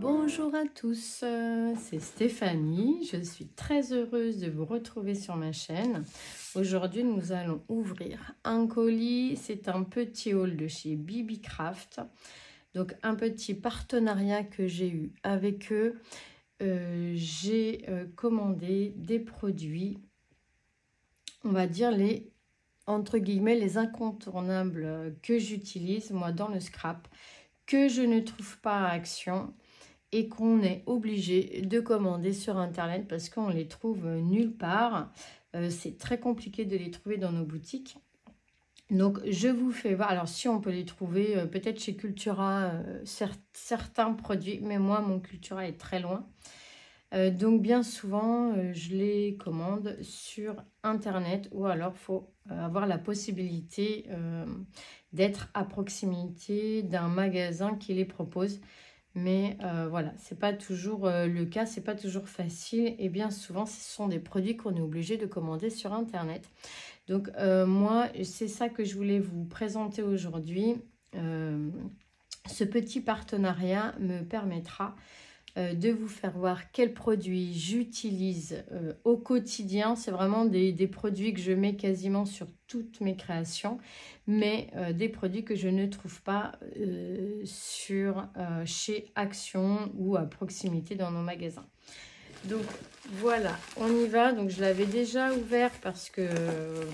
Bonjour à tous, c'est Stéphanie. Je suis très heureuse de vous retrouver sur ma chaîne. Aujourd'hui, nous allons ouvrir un colis. C'est un petit haul de chez Bibicraft. Donc, un petit partenariat que j'ai eu avec eux. J'ai commandé des produits, on va dire les, entre guillemets, les incontournables que j'utilise, moi, dans le scrap, que je ne trouve pas à Action et qu'on est obligé de commander sur internet parce qu'on les trouve nulle part. C'est très compliqué de les trouver dans nos boutiques. Donc je vous fais voir, alors si on peut les trouver peut-être chez Cultura, certains produits, mais moi mon Cultura est très loin. Donc bien souvent je les commande sur internet ou alors il faut avoir la possibilité d'être à proximité d'un magasin qui les propose. Mais voilà, c'est pas toujours le cas, c'est pas toujours facile et bien souvent ce sont des produits qu'on est obligé de commander sur internet. Donc moi c'est ça que je voulais vous présenter aujourd'hui. Ce petit partenariat me permettra de vous faire voir quels produits j'utilise au quotidien. C'est vraiment des produits que je mets quasiment sur toutes mes créations, mais des produits que je ne trouve pas chez Action ou à proximité dans nos magasins. Donc voilà, on y va. Donc je l'avais déjà ouvert parce que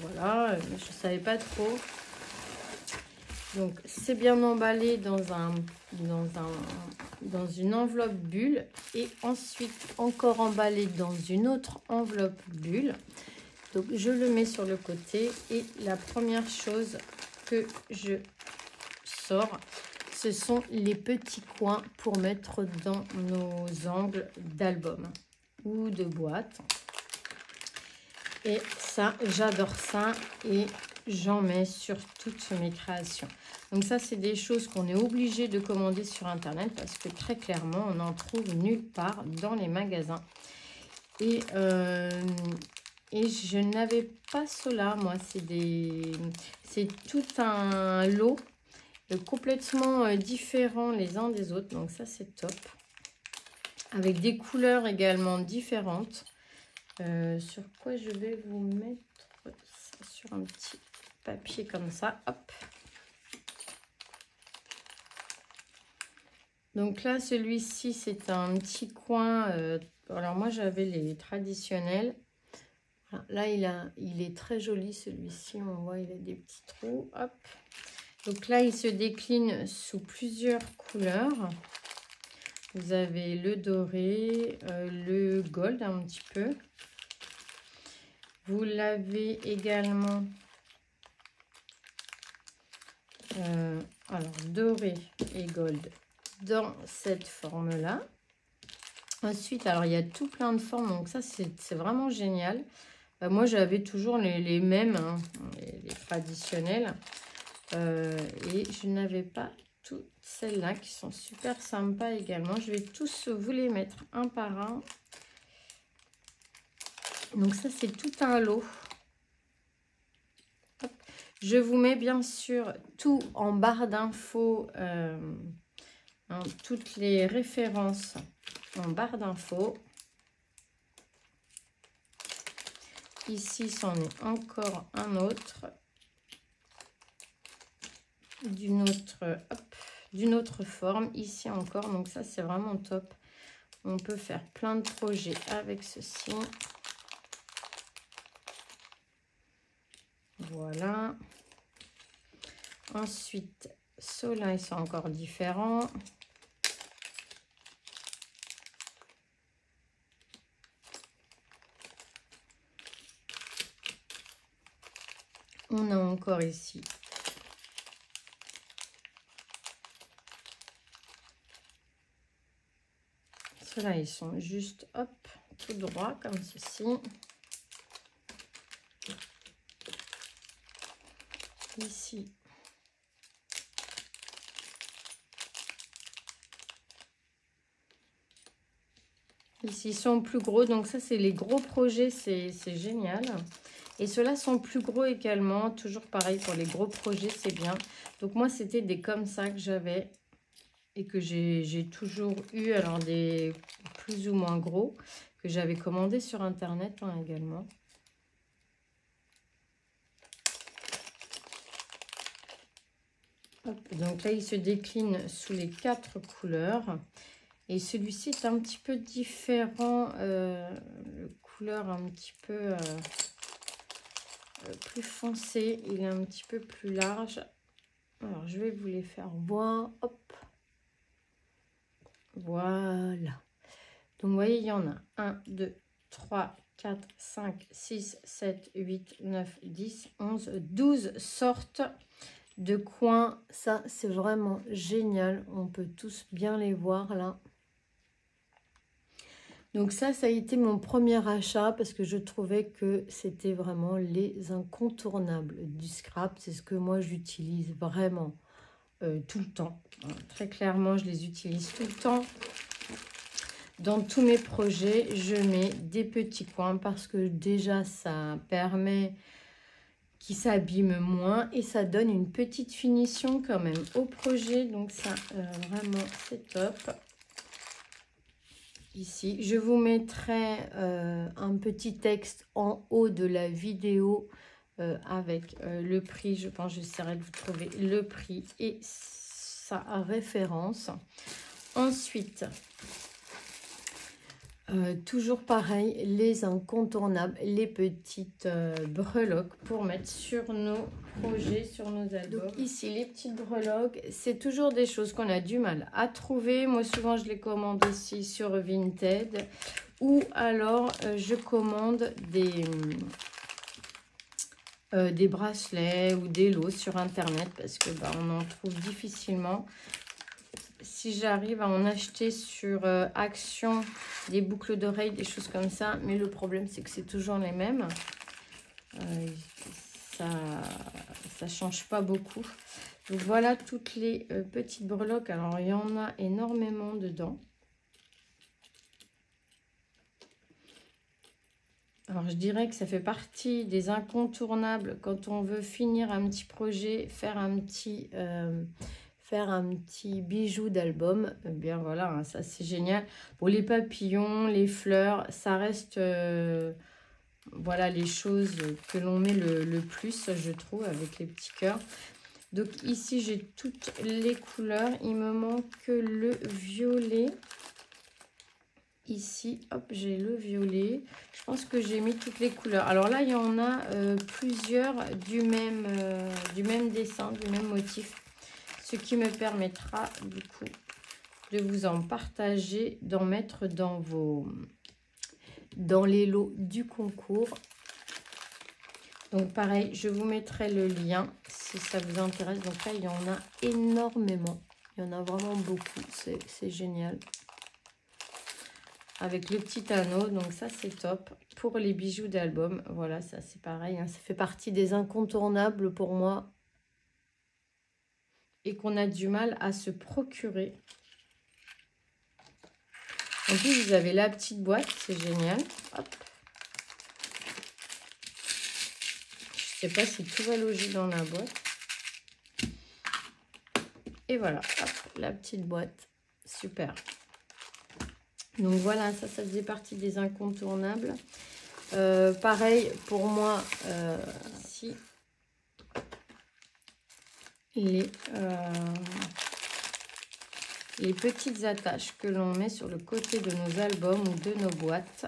voilà, je ne savais pas trop. Donc c'est bien emballé dans une enveloppe bulle et ensuite encore emballé dans une autre enveloppe bulle. Donc je le mets sur le côté et la première chose que je sors, ce sont les petits coins pour mettre dans nos angles d'album ou de boîte. Et ça, j'adore ça et j'en mets sur toutes mes créations. Donc ça, c'est des choses qu'on est obligé de commander sur internet parce que très clairement, on n'en trouve nulle part dans les magasins. Et je n'avais pas cela, moi. C'est tout un lot complètement différents les uns des autres. Donc ça, c'est top. Avec des couleurs également différentes. Sur quoi je vais vous mettre ça, sur un petit papier comme ça, hop. Donc là, celui-ci, c'est un petit coin. Alors moi, j'avais les traditionnels. Là, il est très joli, celui-ci. On voit, il a des petits trous, hop. Donc là, il se décline sous plusieurs couleurs. Vous avez le doré, le gold un petit peu. Vous l'avez également, alors doré et gold dans cette forme-là. Ensuite, alors il y a tout plein de formes, donc ça c'est vraiment génial. Moi j'avais toujours les mêmes, hein, les traditionnels. Et je n'avais pas toutes celles-là qui sont super sympas également. Je vais tous vous les mettre un par un. Donc ça, c'est tout un lot. Hop. Je vous mets bien sûr tout en barre d'infos, toutes les références en barre d'infos. Ici, c'en est encore un autre. D'une autre forme. Ici encore, donc ça, c'est vraiment top. On peut faire plein de projets avec ceci. Voilà. Ensuite, ceux-là, ils sont encore différents. On a encore ici ceux-là, ils sont juste, hop, tout droit comme ceci. Ici, ici ils sont plus gros, donc ça c'est les gros projets, c'est génial. Et ceux-là sont plus gros également, toujours pareil pour les gros projets, c'est bien. Donc moi c'était des comme ça que j'avais. et que j'ai toujours eu, alors des plus ou moins gros, que j'avais commandé sur internet hein, également. Hop, donc là, il se décline sous les 4 couleurs. Et celui-ci est un petit peu différent, couleur un petit peu plus foncée. Il est un petit peu plus large. Alors, je vais vous les faire voir. Hop. Voilà. Donc, vous voyez, il y en a 1, 2, 3, 4, 5, 6, 7, 8, 9, 10, 11, 12 sortes de coins. Ça, c'est vraiment génial. On peut tous bien les voir là. Donc ça a été mon premier achat parce que je trouvais que c'était vraiment les incontournables du scrap. C'est ce que moi j'utilise vraiment tout le temps. Très clairement, je les utilise tout le temps. Dans tous mes projets, je mets des petits coins parce que déjà ça permet qu'ils s'abîment moins et ça donne une petite finition quand même au projet. Donc ça, vraiment, c'est top. Ici, je vous mettrai un petit texte en haut de la vidéo avec le prix. Je pense que j'essaierai de vous trouver le prix et sa référence. Ensuite, toujours pareil, les incontournables, les petites breloques pour mettre sur nos projets, sur nos albums. Donc ici, les petites breloques, c'est toujours des choses qu'on a du mal à trouver. Moi, souvent, je les commande aussi sur Vinted. Ou alors, je commande des bracelets ou des lots sur Internet parce que on en trouve difficilement. Si j'arrive à en acheter sur Action, des boucles d'oreilles, des choses comme ça. Mais le problème, c'est que c'est toujours les mêmes. Ça change pas beaucoup. Donc voilà toutes les petites breloques. Alors, il y en a énormément dedans. Alors, je dirais que ça fait partie des incontournables quand on veut finir un petit projet, faire un petit bijou d'album. Eh bien voilà, hein, ça c'est génial. Pour les papillons, les fleurs, ça reste voilà les choses que l'on met le plus, je trouve, avec les petits cœurs. Donc ici j'ai toutes les couleurs, il me manque que le violet. Ici, hop, j'ai le violet. Je pense que j'ai mis toutes les couleurs. Alors là, il y en a plusieurs du même dessin, du même motif. Ce qui me permettra, du coup, de vous en partager, d'en mettre dans les lots du concours. Donc pareil, je vous mettrai le lien si ça vous intéresse. Donc là, il y en a énormément. Il y en a vraiment beaucoup. C'est génial. Avec le petit anneau, donc ça c'est top. Pour les bijoux d'album, voilà, ça c'est pareil. Hein, ça fait partie des incontournables pour moi. Et qu'on a du mal à se procurer. En plus, vous avez la petite boîte, c'est génial. Hop. Je ne sais pas si tout va loger dans la boîte. Et voilà, hop, la petite boîte. Super. Donc voilà, ça faisait partie des incontournables. Pareil, pour moi, ici, les petites attaches que l'on met sur le côté de nos albums ou de nos boîtes,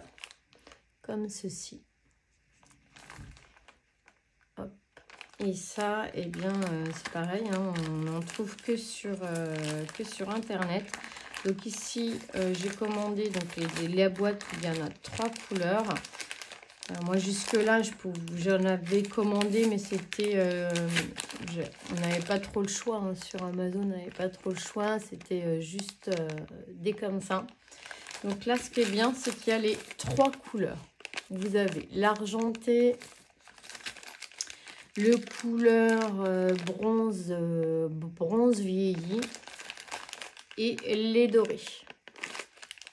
comme ceci. Hop. Et ça, eh bien, c'est pareil, hein, on n'en trouve que sur Internet. Donc ici, j'ai commandé donc la boîte où il y en a 3 couleurs. Moi, jusque-là, j'en avais commandé, mais c'était... on n'avait pas trop le choix. Hein, sur Amazon, on n'avait pas trop le choix. C'était juste des comme ça. Donc là, ce qui est bien, c'est qu'il y a les 3 couleurs. Vous avez l'argenté, le couleur bronze vieilli et les dorés.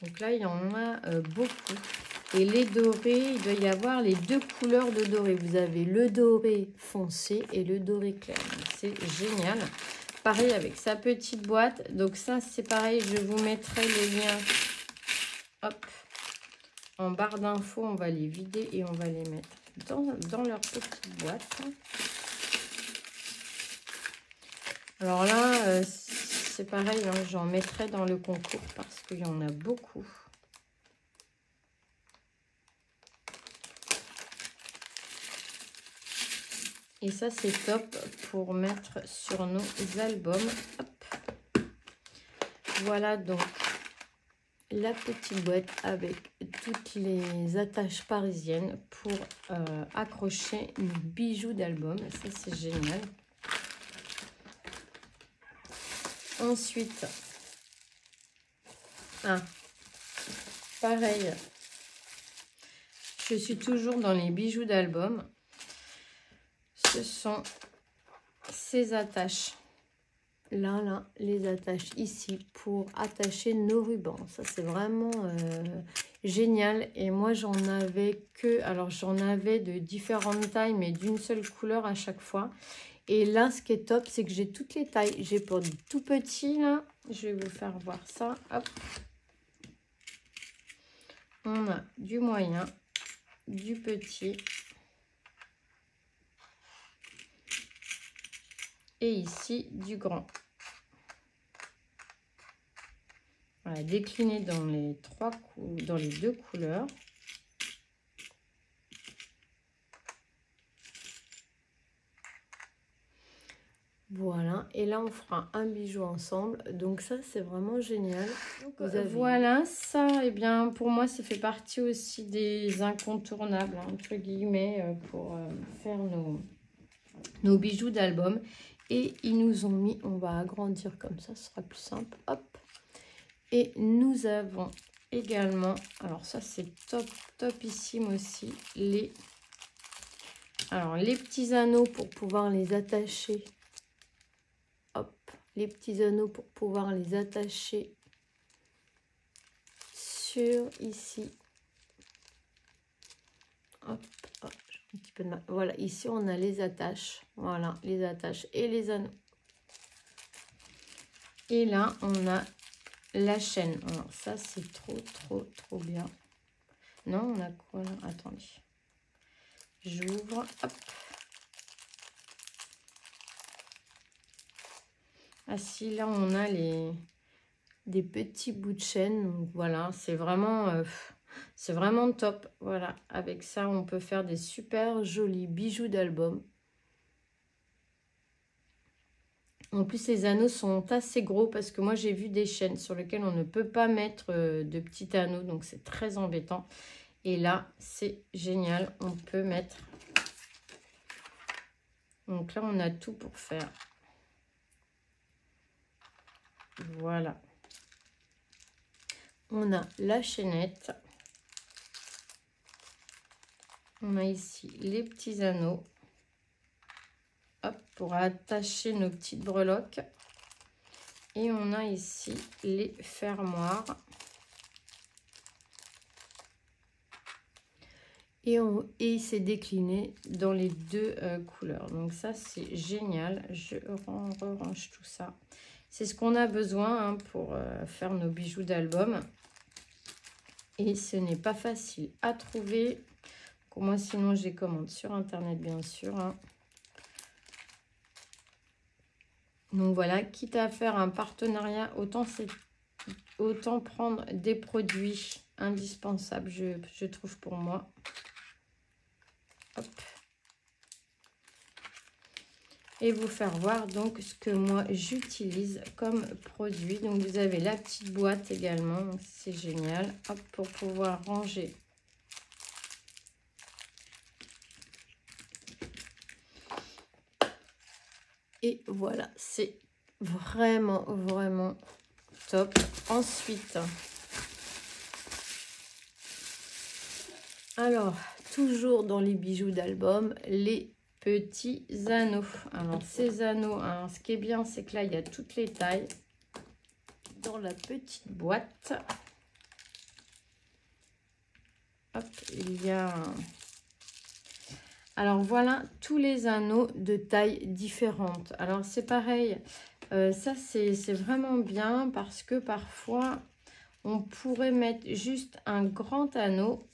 Donc là, il y en a beaucoup. Et les dorés, il doit y avoir les 2 couleurs de doré. Vous avez le doré foncé et le doré clair. C'est génial. pareil avec sa petite boîte. Donc ça, c'est pareil, je vous mettrai les liens. Hop, en barre d'infos, on va les vider et on va les mettre dans leur petite boîte. Alors là, c'est pareil, hein, j'en mettrai dans le concours parce qu'il y en a beaucoup. Et ça, c'est top pour mettre sur nos albums. Hop. Voilà donc la petite boîte avec toutes les attaches parisiennes pour accrocher nos bijoux d'album. Ça, c'est génial. Ensuite, pareil, je suis toujours dans les bijoux d'album. Ce sont ces attaches. Là, les attaches ici pour attacher nos rubans. Ça, c'est vraiment génial. Et moi, j'en avais que... Alors, j'en avais de différentes tailles, mais d'une seule couleur à chaque fois. Et là, ce qui est top, c'est que j'ai toutes les tailles. J'ai pour du tout petit, là. Je vais vous faire voir ça. Hop. On a du moyen, du petit. Et ici, du grand. Voilà, décliné dans les deux couleurs. Voilà, et là on fera un bijou ensemble, donc ça c'est vraiment génial. Donc, voilà, ça, et bien pour moi ça fait partie aussi des incontournables, entre guillemets, pour faire nos bijoux d'album. Et ils nous ont mis, on va agrandir comme ça, ce sera plus simple, hop. Et nous avons également, alors ça c'est topissime aussi, les petits anneaux pour pouvoir les attacher. Hop, les petits anneaux pour pouvoir les attacher sur ici. Hop, hop, un petit peu de mal. Voilà, ici on a les attaches. Voilà, les attaches et les anneaux. Et là, on a la chaîne. Alors ça, c'est trop bien. Non, on a quoi là? Attendez. J'ouvre. Hop. Ah si, là, on a des petits bouts de chaîne. Donc voilà, c'est vraiment top. Voilà, avec ça, on peut faire des super jolis bijoux d'album. En plus, les anneaux sont assez gros parce que moi, j'ai vu des chaînes sur lesquelles on ne peut pas mettre de petits anneaux. Donc, c'est très embêtant. Et là, c'est génial. On peut mettre... Donc là, on a tout pour faire. Voilà. On a la chaînette. On a ici les petits anneaux. Hop, pour attacher nos petites breloques. Et on a ici les fermoirs. Et c'est décliné dans les deux couleurs. Donc ça, c'est génial. Je range tout ça. C'est ce qu'on a besoin pour faire nos bijoux d'album. Et ce n'est pas facile à trouver. Moi, sinon, je les commande sur Internet, bien sûr. Donc voilà, quitte à faire un partenariat, autant prendre des produits indispensables, je trouve pour moi. Hop. Et vous faire voir donc ce que moi j'utilise comme produit. Donc vous avez la petite boîte également, c'est génial. Hop, pour pouvoir ranger. Et voilà, c'est vraiment top. Ensuite, alors, toujours dans les bijoux d'album, les petits anneaux. Alors, ces anneaux, hein, ce qui est bien, c'est que là, il y a toutes les tailles dans la petite boîte. Hop, il y a... Alors, voilà tous les anneaux de tailles différentes. Alors, c'est pareil. Ça, c'est vraiment bien parce que parfois, on pourrait mettre juste un grand anneau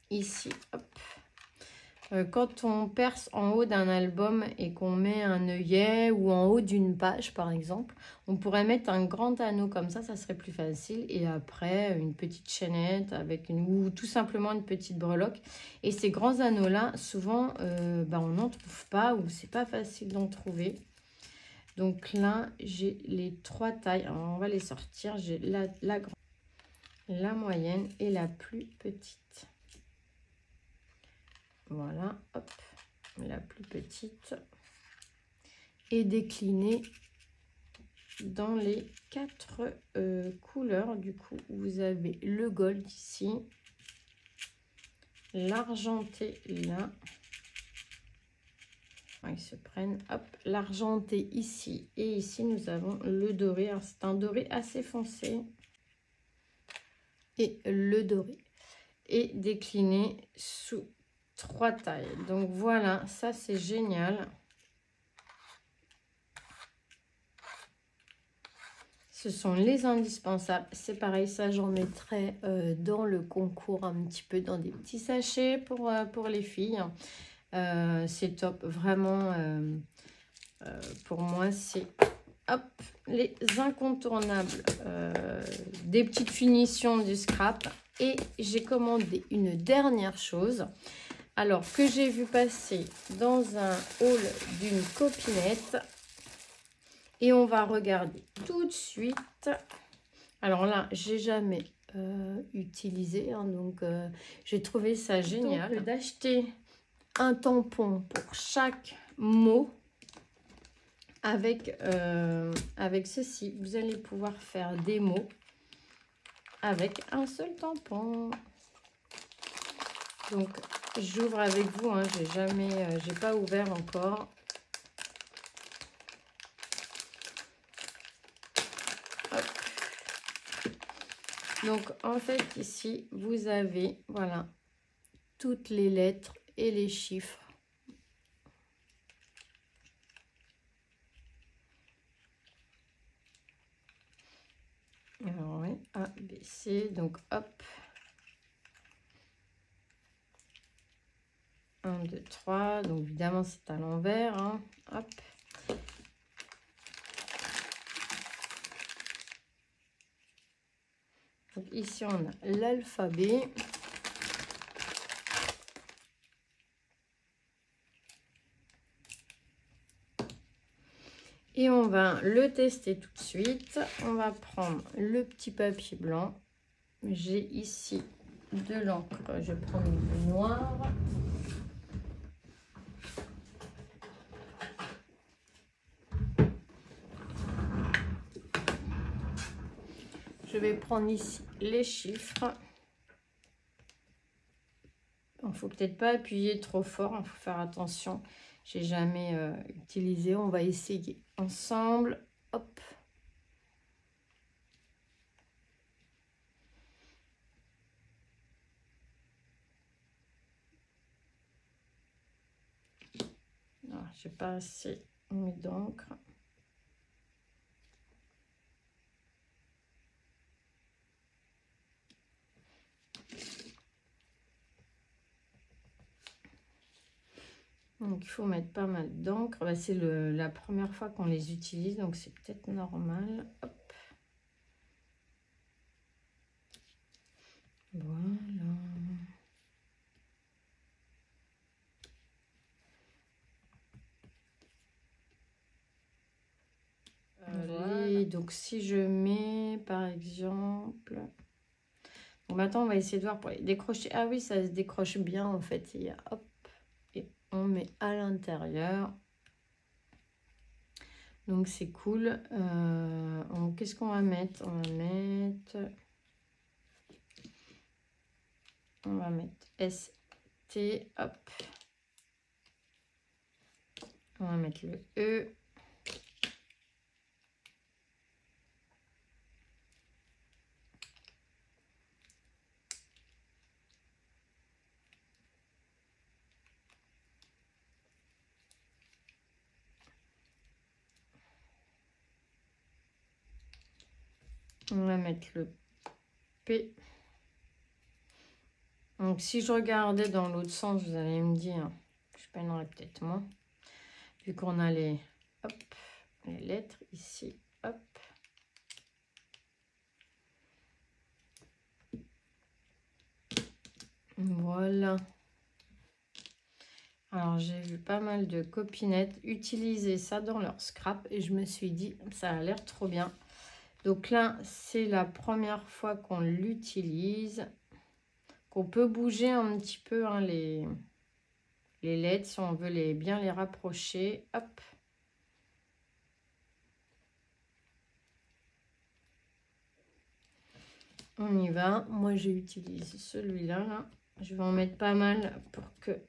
ici. Hop. Quand on perce en haut d'un album et qu'on met un œillet ou en haut d'une page, par exemple, on pourrait mettre un grand anneau comme ça serait plus facile. Et après, une petite chaînette avec ou tout simplement une petite breloque. Et ces grands anneaux-là, souvent, on n'en trouve pas ou c'est pas facile d'en trouver. Donc là, j'ai les 3 tailles. Alors, on va les sortir. J'ai la grande, la moyenne et la plus petite. Voilà, hop, la plus petite. Et déclinée dans les 4 couleurs. Du coup, vous avez le gold ici, l'argenté là. Ils se prennent, hop, l'argenté ici. Et ici, nous avons le doré. Alors, c'est un doré assez foncé. Et le doré est décliné sous 3 tailles. Donc voilà, ça c'est génial. Ce sont les indispensables. C'est pareil, ça j'en mettrai dans le concours un petit peu dans des petits sachets pour les filles. C'est top, vraiment. Pour moi, c'est hop, les incontournables des petites finitions du scrap. Et j'ai commandé une dernière chose. Alors, que j'ai vu passer dans un haul d'une copinette. Et on va regarder tout de suite. Alors là, j'ai jamais utilisé. Hein, donc, j'ai trouvé ça génial. D'acheter un tampon pour chaque mot. Avec ceci, vous allez pouvoir faire des mots avec un seul tampon. Donc, j'ouvre avec vous. Hein, j'ai pas ouvert encore. Hop. Donc, en fait, ici, vous avez, voilà, toutes les lettres et les chiffres. Alors, oui, A, B, C. Donc, hop. 1, 2, 3. Donc, évidemment, c'est à l'envers. Hein. Hop. Donc, ici, on a l'alphabet. Et on va le tester tout de suite. On va prendre le petit papier blanc. J'ai ici de l'encre. Je prends une noire. Je vais prendre ici les chiffres. Il ne faut peut-être pas appuyer trop fort. Il faut faire attention. J'ai jamais utilisé. On va essayer ensemble. Hop. Je n'ai pas assez mis d'encre. Donc, il faut mettre pas mal d'encre. Bah, c'est la première fois qu'on les utilise, donc c'est peut-être normal. Hop. Voilà. Voilà. Donc, si je mets, par exemple... Bon, maintenant, on va essayer de voir pour les décrocher. Ah oui, ça se décroche bien, en fait. Il y a, hop, et on met à l'intérieur. Donc, c'est cool. Qu'est-ce qu'on va mettre? On va mettre ST, hop. On va mettre le E. On va mettre le P. Donc, si je regardais dans l'autre sens, vous allez me dire, je peinerais peut-être moins. Vu qu'on a les lettres ici, hop. Voilà. Alors, j'ai vu pas mal de copinettes utiliser ça dans leur scrap et je me suis dit, ça a l'air trop bien. Donc là, c'est la première fois qu'on l'utilise, qu'on peut bouger un petit peu hein, les lettres si on veut bien les rapprocher. Hop. On y va. Moi, j'utilise celui-là. Là. Je vais en mettre pas mal pour que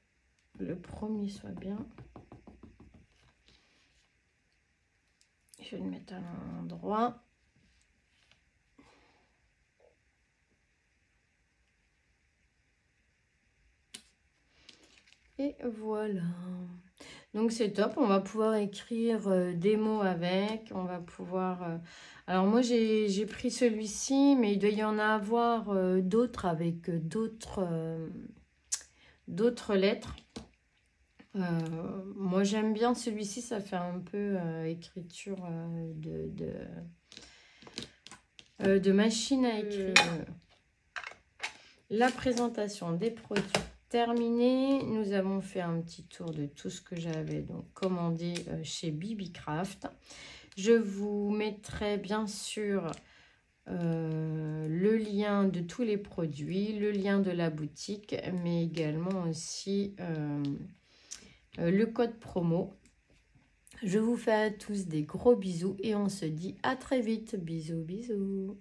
le premier soit bien. Je vais le mettre à l'endroit. Et voilà. Donc c'est top, on va pouvoir écrire des mots avec, on va pouvoir... Alors moi j'ai pris celui-ci, mais il doit y en avoir d'autres avec d'autres lettres. Moi j'aime bien celui-ci, ça fait un peu écriture de machine à écrire. La présentation des produits terminée. Nous avons fait un petit tour de tout ce que j'avais donc commandé chez BB-Craft. Je vous mettrai bien sûr le lien de tous les produits, le lien de la boutique, mais également aussi le code promo. Je vous fais à tous des gros bisous et on se dit à très vite. Bisous, bisous.